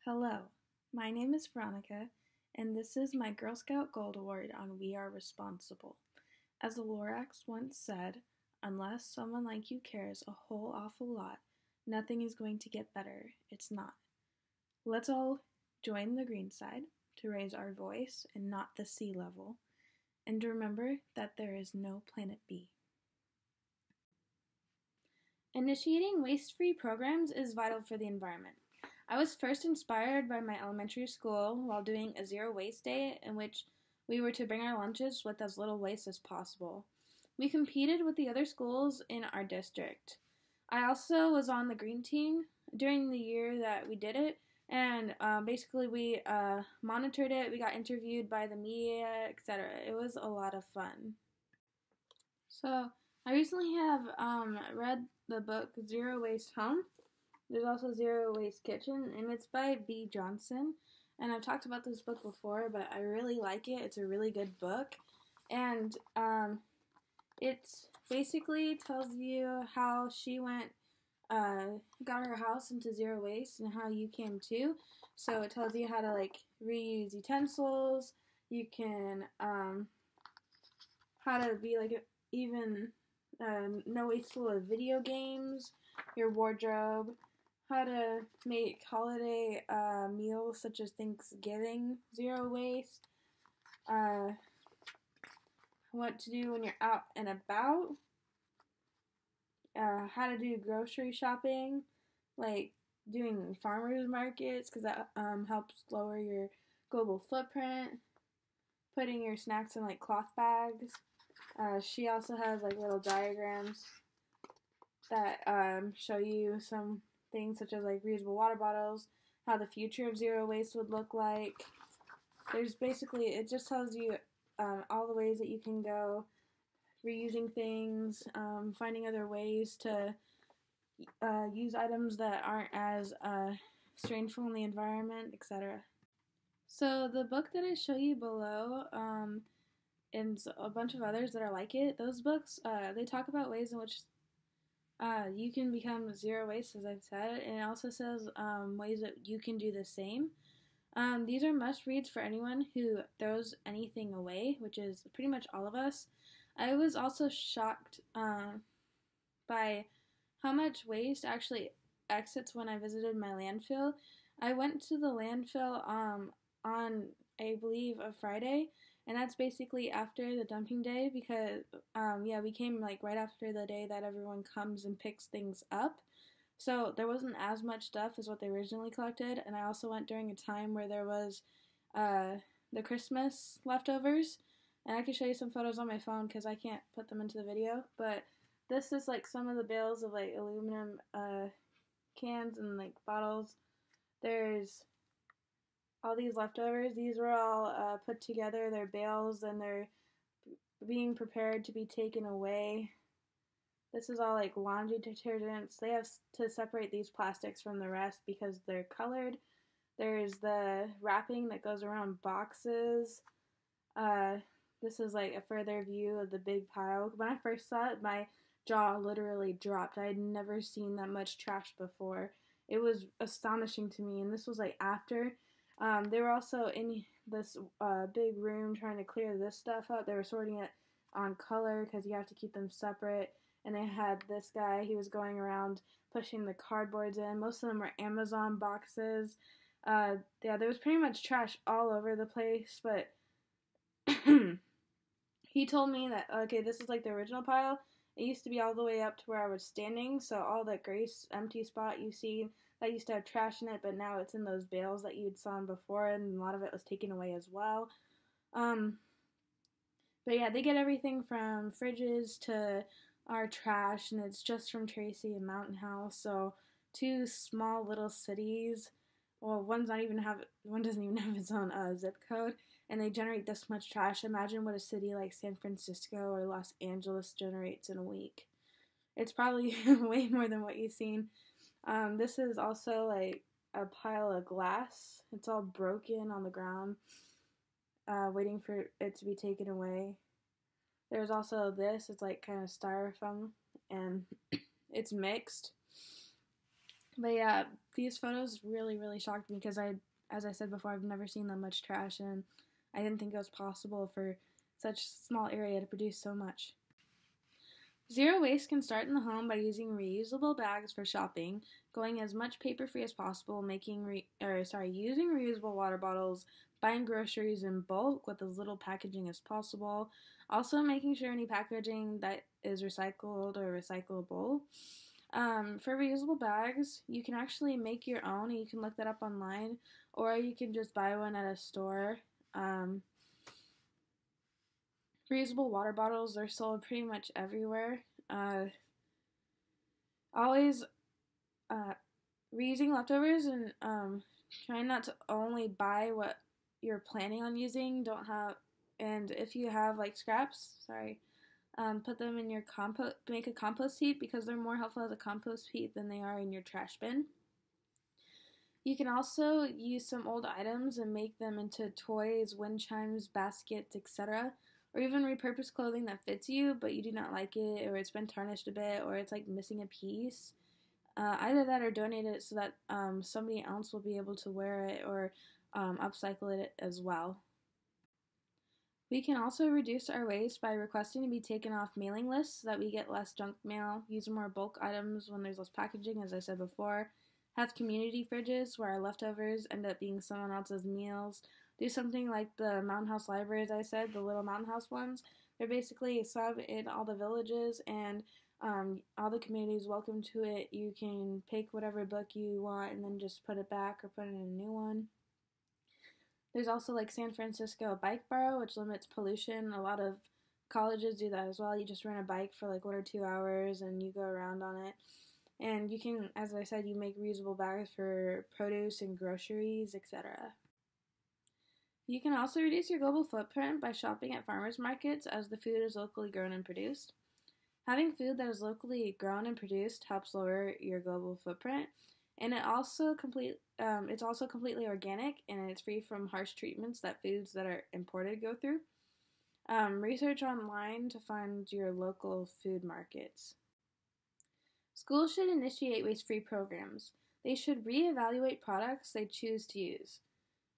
Hello, my name is Veronica, and this is my Girl Scout Gold Award on We Are Responsible. As the Lorax once said, unless someone like you cares a whole awful lot, nothing is going to get better. It's not. Let's all join the green side to raise our voice and not the sea level, and to remember that there is no planet B. Initiating waste-free programs is vital for the environment. I was first inspired by my elementary school while doing a zero waste day in which we were to bring our lunches with as little waste as possible. We competed with the other schools in our district. I also was on the green team during the year that we did it, and basically we monitored it, we got interviewed by the media, etc. It was a lot of fun. So I recently have read the book Zero Waste Home. There's also Zero Waste Kitchen, and it's by B. Johnson. And I've talked about this book before, but I really like it. It's a really good book. And it basically tells you how she got her house into zero waste and how you can too. So it tells you how to reuse utensils. You can, how to be even no wasteful of video games, your wardrobe, how to make holiday meals such as Thanksgiving zero waste, what to do when you're out and about, how to do grocery shopping, like doing farmers markets because that helps lower your global footprint, putting your snacks in cloth bags. She also has little diagrams that show you some things such as reusable water bottles, how the future of zero waste would look like. There's basically, it just tells you all the ways that you can go, reusing things, finding other ways to use items that aren't as strangeful in the environment, etc. So the book that I show you below, and a bunch of others that are like it, those books, they talk about ways in which you can become zero waste, as I've said, and it also says ways that you can do the same. These are must-reads for anyone who throws anything away, which is pretty much all of us. I was also shocked by how much waste actually exits when I visited my landfill. I went to the landfill on, I believe, a Friday, and that's basically after the dumping day because, we came right after the day that everyone comes and picks things up. So there wasn't as much stuff as what they originally collected, and I also went during a time where there was the Christmas leftovers, and I can show you some photos on my phone because I can't put them into the video, but this is some of the bales of aluminum cans and bottles. There's all these leftovers. These were all put together. They're bales and they're being prepared to be taken away. This is all laundry detergents. They have to separate these plastics from the rest because they're colored. There's the wrapping that goes around boxes. This is a further view of the big pile. When I first saw it, my jaw literally dropped. I had never seen that much trash before. It was astonishing to me, and this was after. They were also in this big room trying to clear this stuff up. They were sorting it on color because you have to keep them separate. And they had this guy, he was going around pushing the cardboards in. Most of them were Amazon boxes. There was pretty much trash all over the place, but he told me that, okay, this is the original pile. It used to be all the way up to where I was standing, so all that gray empty spot you see, that used to have trash in it, but now it's in those bales that you'd saw before, and a lot of it was taken away as well. But yeah, they get everything from fridges to our trash, and it's just from Tracy and Mountain House, so two small little cities. Well, one doesn't even have its own zip code, and they generate this much trash. Imagine what a city like San Francisco or Los Angeles generates in a week. It's probably way more than what you've seen. This is also a pile of glass. It's all broken on the ground, waiting for it to be taken away. There's also this. It's kind of styrofoam, and it's mixed. But yeah, these photos really, really shocked me because as I said before, I've never seen that much trash, and I didn't think it was possible for such small area to produce so much. Zero waste can start in the home by using reusable bags for shopping, going as much paper-free as possible, using reusable water bottles, buying groceries in bulk with as little packaging as possible, also making sure any packaging that is recycled or recyclable. For reusable bags, you can actually make your own, and you can look that up online, or you can just buy one at a store. Reusable water bottles are sold pretty much everywhere. Always reusing leftovers and trying not to only buy what you're planning on using. And if you have like scraps, put them in your compost. Make a compost heap because they're more helpful as a compost heap than they are in your trash bin. You can also use some old items and make them into toys, wind chimes, baskets, etc. Or even repurpose clothing that fits you, but you do not like it, or it's been tarnished a bit, or it's like missing a piece. Either that or donate it so that somebody else will be able to wear it, or upcycle it as well. We can also reduce our waste by requesting to be taken off mailing lists so that we get less junk mail, use more bulk items when there's less packaging, as I said before, have community fridges where our leftovers end up being someone else's meals, do something like the Mountain House Library, as I said, the little Mountain House ones. They're basically a sub in all the villages, and all the community is welcome to it. You can pick whatever book you want and then just put it back or put in a new one. There's also like San Francisco Bike Borrow, which limits pollution. A lot of colleges do that as well. You just rent a bike for like 1 or 2 hours and you go around on it. And you can, as I said, you make reusable bags for produce and groceries, etc. You can also reduce your global footprint by shopping at farmers markets as the food is locally grown and produced. Having food that is locally grown and produced helps lower your global footprint, and it's also completely organic and it's free from harsh treatments that foods that are imported go through. Research online to find your local food markets. Schools should initiate waste-free programs. They should reevaluate products they choose to use.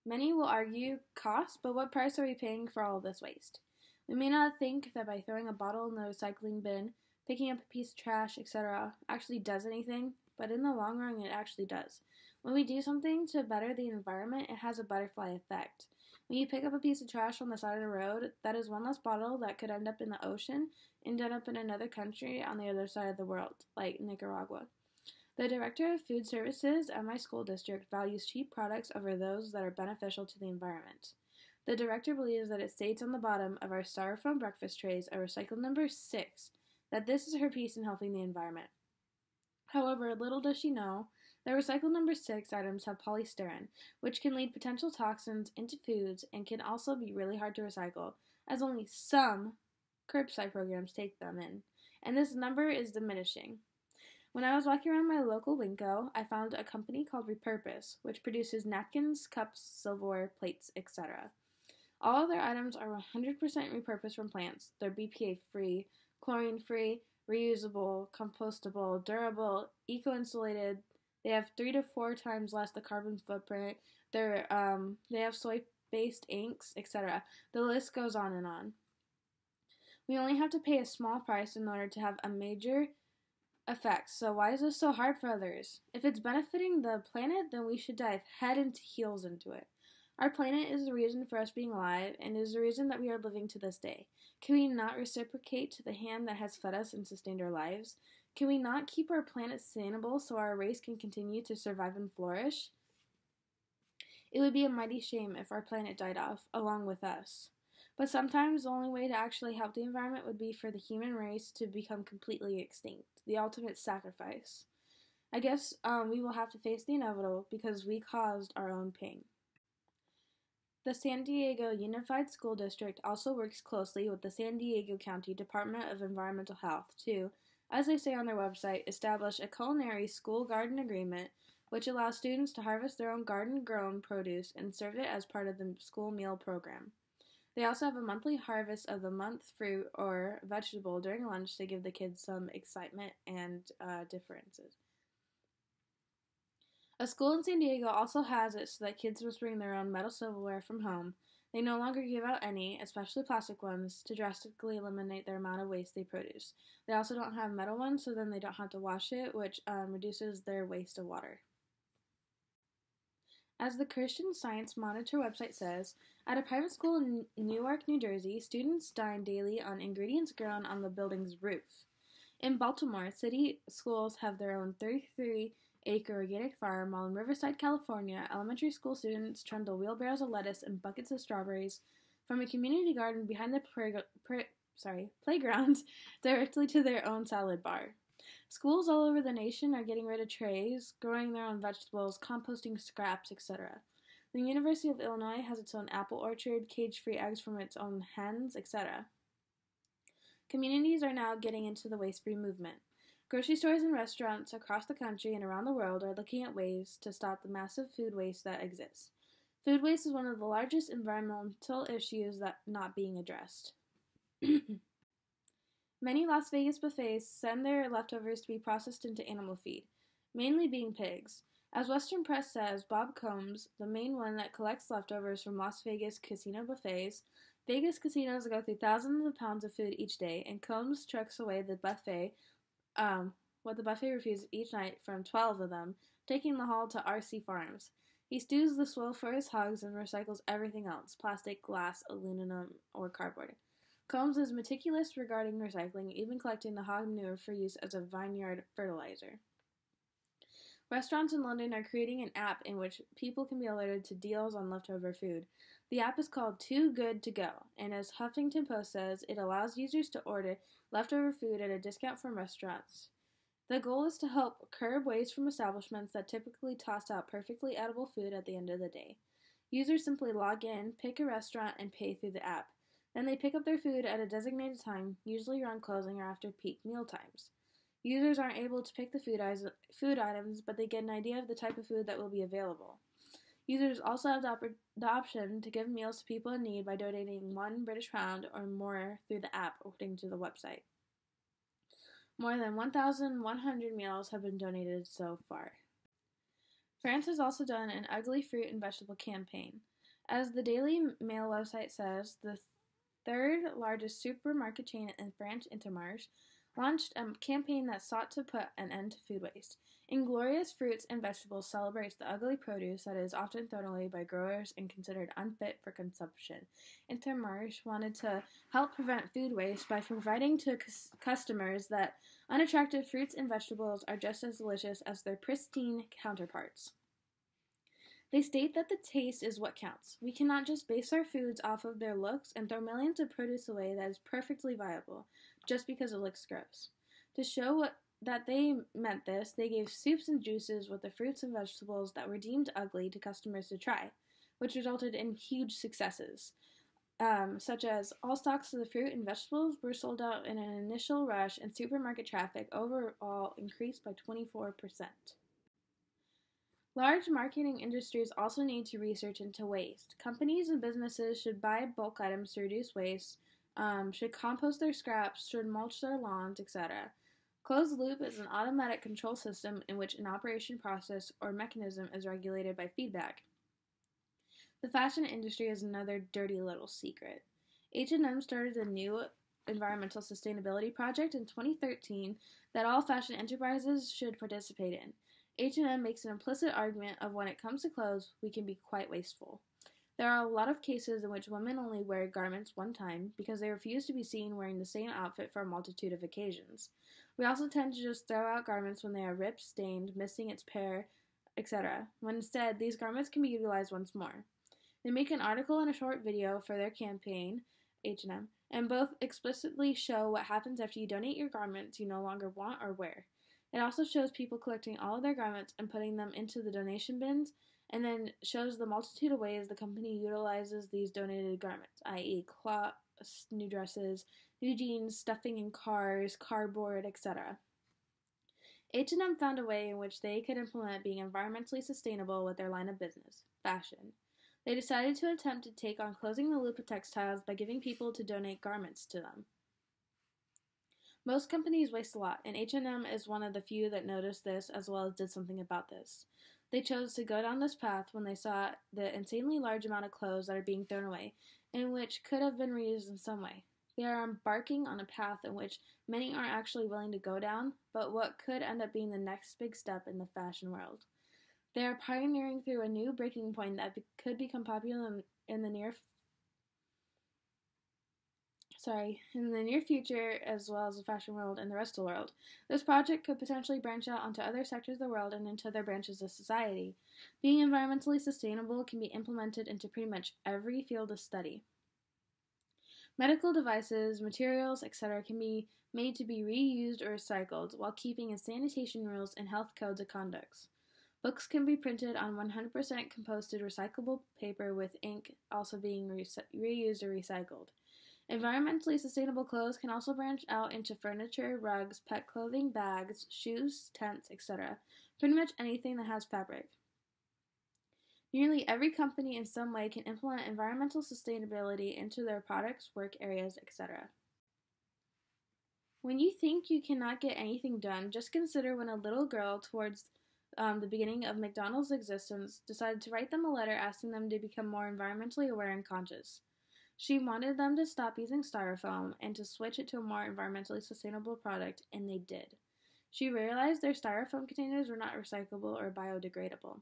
Many will argue cost, but what price are we paying for all of this waste? We may not think that by throwing a bottle in the recycling bin, picking up a piece of trash, etc., actually does anything, but in the long run, it actually does. When we do something to better the environment, it has a butterfly effect. When you pick up a piece of trash on the side of the road, that is one less bottle that could end up in the ocean and end up in another country on the other side of the world, like Nicaragua. The Director of Food Services at my school district values cheap products over those that are beneficial to the environment. The director believes that it states on the bottom of our styrofoam breakfast trays at recycle number 6 that this is her piece in helping the environment. However, little does she know that recycle number 6 items have polystyrene, which can lead potential toxins into foods and can also be really hard to recycle, as only some curbside programs take them in, and this number is diminishing. When I was walking around my local Winco, I found a company called Repurpose, which produces napkins, cups, silverware, plates, etc. All of their items are 100% repurposed from plants. They're BPA-free, chlorine-free, reusable, compostable, durable, eco-insulated. They have 3 to 4 times less the carbon footprint. They have soy-based inks, etc. The list goes on and on. We only have to pay a small price in order to have a major effect. So why is this so hard for others? If it's benefiting the planet, then we should dive head and heels into it. Our planet is the reason for us being alive and is the reason that we are living to this day. Can we not reciprocate to the hand that has fed us and sustained our lives? Can we not keep our planet sustainable so our race can continue to survive and flourish? It would be a mighty shame if our planet died off along with us. But sometimes the only way to actually help the environment would be for the human race to become completely extinct, the ultimate sacrifice. I guess we will have to face the inevitable because we caused our own pain. The San Diego Unified School District also works closely with the San Diego County Department of Environmental Health to, as they say on their website, establish a culinary school garden agreement which allows students to harvest their own garden-grown produce and serve it as part of the school meal program. They also have a monthly harvest of the month fruit or vegetable during lunch to give the kids some excitement and differences. A school in San Diego also has it so that kids must bring their own metal silverware from home. They no longer give out any, especially plastic ones, to drastically eliminate their amount of waste they produce. They also don't have metal ones, so then they don't have to wash it, which reduces their waste of water. As the Christian Science Monitor website says, at a private school in Newark, New Jersey, students dine daily on ingredients grown on the building's roof. In Baltimore, city schools have their own 33-acre organic farm, while in Riverside, California, elementary school students trundle wheelbarrows of lettuce and buckets of strawberries from a community garden behind the playground directly to their own salad bar. Schools all over the nation are getting rid of trays, growing their own vegetables, composting scraps, etc. The University of Illinois has its own apple orchard, cage-free eggs from its own hens, etc. Communities are now getting into the waste-free movement. Grocery stores and restaurants across the country and around the world are looking at ways to stop the massive food waste that exists. Food waste is one of the largest environmental issues that not being addressed. Many Las Vegas buffets send their leftovers to be processed into animal feed, mainly being pigs. As Western Press says, Bob Combs, the main one that collects leftovers from Las Vegas casino buffets, Vegas casinos go through thousands of pounds of food each day, and Combs trucks away the buffet, what the buffet refuses each night from 12 of them, taking the haul to R.C. Farms. He stews the swill for his hogs and recycles everything else, plastic, glass, aluminum, or cardboard. Combs is meticulous regarding recycling, even collecting the hog manure for use as a vineyard fertilizer. Restaurants in London are creating an app in which people can be alerted to deals on leftover food. The app is called Too Good to Go, and as Huffington Post says, it allows users to order leftover food at a discount from restaurants. The goal is to help curb waste from establishments that typically toss out perfectly edible food at the end of the day. Users simply log in, pick a restaurant, and pay through the app. Then they pick up their food at a designated time, usually around closing or after peak meal times. Users aren't able to pick the food items, but they get an idea of the type of food that will be available. Users also have the option to give meals to people in need by donating £1 or more through the app, according to the website. More than 1,100 meals have been donated so far. France has also done an ugly fruit and vegetable campaign. As the Daily Mail website says, the third largest supermarket chain in France, Intermarché, launched a campaign that sought to put an end to food waste. Inglorious Fruits and Vegetables celebrates the ugly produce that is often thrown away by growers and considered unfit for consumption. Intermarché wanted to help prevent food waste by providing to customers that unattractive fruits and vegetables are just as delicious as their pristine counterparts. They state that the taste is what counts. We cannot just base our foods off of their looks and throw millions of produce away that is perfectly viable, just because it looks gross. To show that they meant this, they gave soups and juices with the fruits and vegetables that were deemed ugly to customers to try, which resulted in huge successes, such as all stocks of the fruit and vegetables were sold out in an initial rush, and supermarket traffic overall increased by 24%. Large marketing industries also need to research into waste. Companies and businesses should buy bulk items to reduce waste, should compost their scraps, should mulch their lawns, etc. Closed loop is an automatic control system in which an operation process or mechanism is regulated by feedback. The fashion industry is another dirty little secret. H&M started a new environmental sustainability project in 2013 that all fashion enterprises should participate in. H&M makes an implicit argument of when it comes to clothes, we can be quite wasteful. There are a lot of cases in which women only wear garments one time because they refuse to be seen wearing the same outfit for a multitude of occasions. We also tend to just throw out garments when they are ripped, stained, missing its pair, etc., when instead these garments can be utilized once more. They make an article and a short video for their campaign, H&M, and both explicitly show what happens after you donate your garments you no longer want or wear. It also shows people collecting all of their garments and putting them into the donation bins, and then shows the multitude of ways the company utilizes these donated garments, i.e. cloths, new dresses, new jeans, stuffing in cars, cardboard, etc. H&M found a way in which they could implement being environmentally sustainable with their line of business, fashion. They decided to attempt to take on closing the loop of textiles by giving people to donate garments to them. Most companies waste a lot, and H&M is one of the few that noticed this as well as did something about this. They chose to go down this path when they saw the insanely large amount of clothes that are being thrown away, and which could have been reused in some way. They are embarking on a path in which many aren't actually willing to go down, but what could end up being the next big step in the fashion world. They are pioneering through a new breaking point that could become popular in the near future, as well as the fashion world and the rest of the world. This project could potentially branch out onto other sectors of the world and into other branches of society. Being environmentally sustainable can be implemented into pretty much every field of study. Medical devices, materials, etc. can be made to be reused or recycled while keeping in sanitation rules and health codes of conduct. Books can be printed on 100% composted recyclable paper with ink also being reused or recycled. Environmentally sustainable clothes can also branch out into furniture, rugs, pet clothing, bags, shoes, tents, etc. Pretty much anything that has fabric. Nearly every company in some way can implement environmental sustainability into their products, work areas, etc. When you think you cannot get anything done, just consider when a little girl, towards the beginning of McDonald's existence, decided to write them a letter asking them to become more environmentally aware and conscious. She wanted them to stop using styrofoam and to switch it to a more environmentally sustainable product, and they did. She realized their styrofoam containers were not recyclable or biodegradable.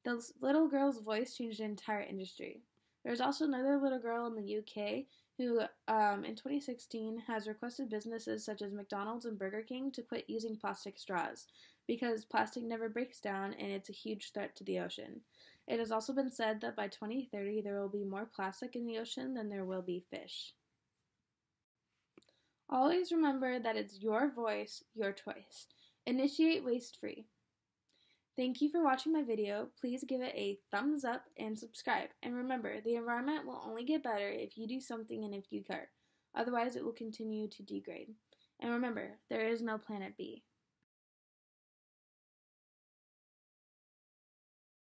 The little girl's voice changed the entire industry. There's also another little girl in the UK who, in 2016, has requested businesses such as McDonald's and Burger King to quit using plastic straws because plastic never breaks down and it's a huge threat to the ocean. It has also been said that by 2030 there will be more plastic in the ocean than there will be fish. Always remember that it's your voice, your choice. Initiate waste free. Thank you for watching my video. Please give it a thumbs up and subscribe. And remember, the environment will only get better if you do something and if you care. Otherwise, it will continue to degrade. And remember, there is no planet B.